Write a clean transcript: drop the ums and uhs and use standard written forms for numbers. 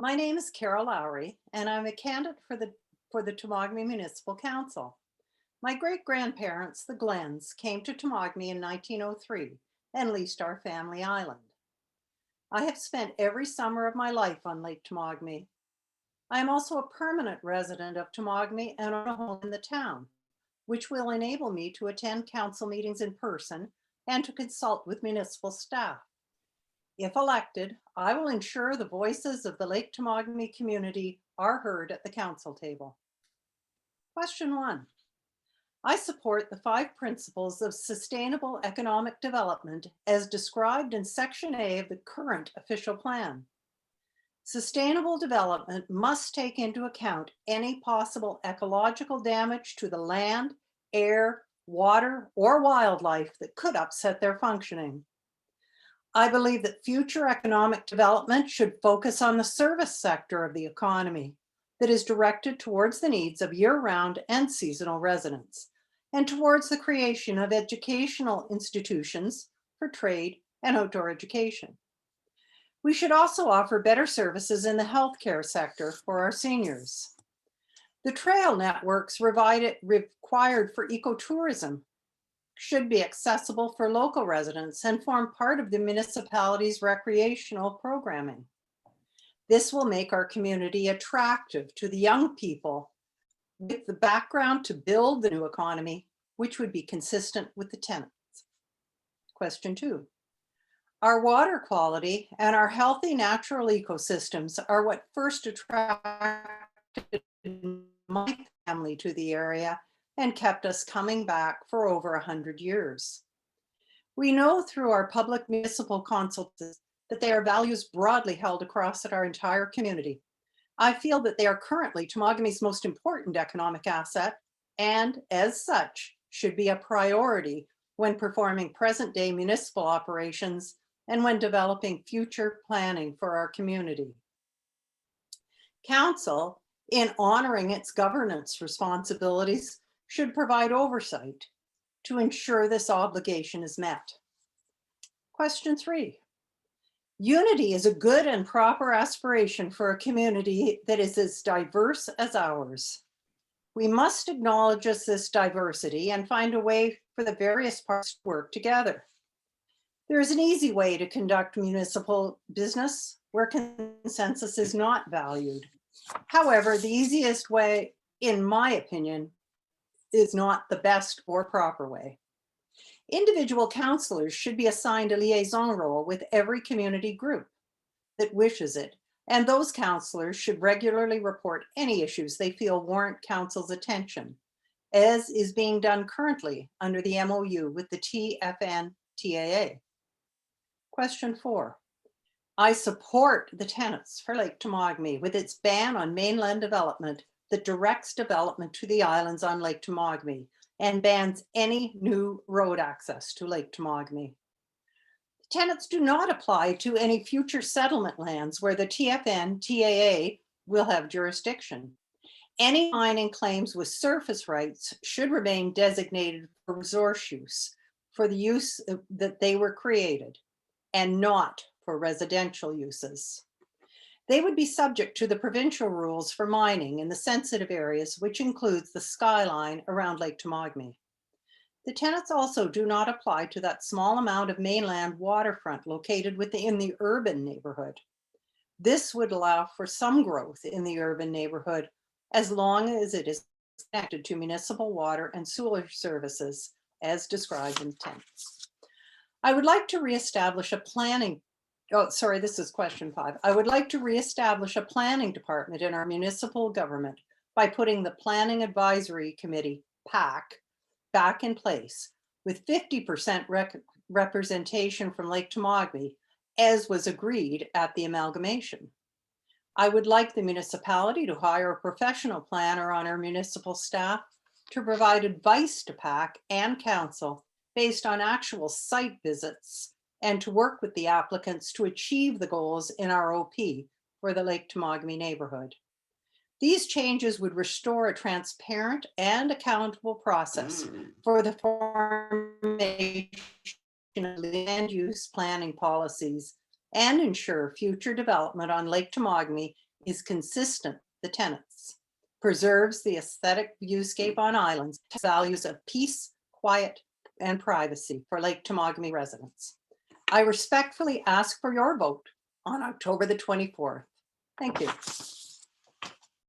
My name is Carol Lowery, and I'm a candidate for the Temagami Municipal Council. My great-grandparents, the Glens, came to Temagami in 1903 and leased our family island. I have spent every summer of my life on Lake Temagami. I am also a permanent resident of Temagami and own a home in the town, which will enable me to attend council meetings in person and to consult with municipal staff. If elected, I will ensure the voices of the Lake Temagami community are heard at the council table. Question 1. I support the 5 principles of sustainable economic development as described in Section A of the current official plan. Sustainable development must take into account any possible ecological damage to the land, air, water, or wildlife that could upset their functioning. I believe that future economic development should focus on the service sector of the economy that is directed towards the needs of year-round and seasonal residents, and towards the creation of educational institutions for trade and outdoor education. We should also offer better services in the healthcare sector for our seniors. The trail networks required for ecotourism should be accessible for local residents and form part of the municipality's recreational programming. This will make our community attractive to the young people with the background to build the new economy, which would be consistent with the tenants. Question 2. Our water quality and our healthy natural ecosystems are what first attracted my family to the area and kept us coming back for over 100 years. We know through our public municipal consultations that they are values broadly held across our entire community. I feel that they are currently Temagami's most important economic asset and, as such, should be a priority when performing present-day municipal operations and when developing future planning for our community. Council, in honoring its governance responsibilities, should provide oversight to ensure this obligation is met. Question 3. Unity is a good and proper aspiration for a community that is as diverse as ours. We must acknowledge this diversity and find a way for the various parts to work together. There is an easy way to conduct municipal business where consensus is not valued. However, the easiest way, in my opinion, is not the best or proper way. Individual councillors should be assigned a liaison role with every community group that wishes it, and those councillors should regularly report any issues they feel warrant council's attention, as is being done currently under the MOU with the TFN-TAA. Question 4. I support the tenets for Lake Temagami with its ban on mainland development that directs development to the islands on Lake Temagami and bans any new road access to Lake Temagami. The tenets do not apply to any future settlement lands where the TFN-TAA will have jurisdiction. Any mining claims with surface rights should remain designated for resource use for the use that they were created and not for residential uses. They would be subject to the provincial rules for mining in the sensitive areas, which includes the skyline around Lake Temagami. The tenets also do not apply to that small amount of mainland waterfront located within the urban neighborhood. This would allow for some growth in the urban neighborhood as long as it is connected to municipal water and sewer services as described in the tenets. I would like to reestablish a planning this is question 5. I would like to reestablish a planning department in our municipal government by putting the Planning Advisory Committee, PAC, back in place with 50% representation from Lake Temagami, as was agreed at the amalgamation. I would like the municipality to hire a professional planner on our municipal staff to provide advice to PAC and council based on actual site visits and to work with the applicants to achieve the goals in our OP for the Lake Temagami neighborhood. These changes would restore a transparent and accountable process for the formation of land use planning policies and ensure future development on Lake Temagami is consistent with the tenants, preserves the aesthetic viewscape on islands, values of peace, quiet, and privacy for Lake Temagami residents. I respectfully ask for your vote on October the 24th. Thank you.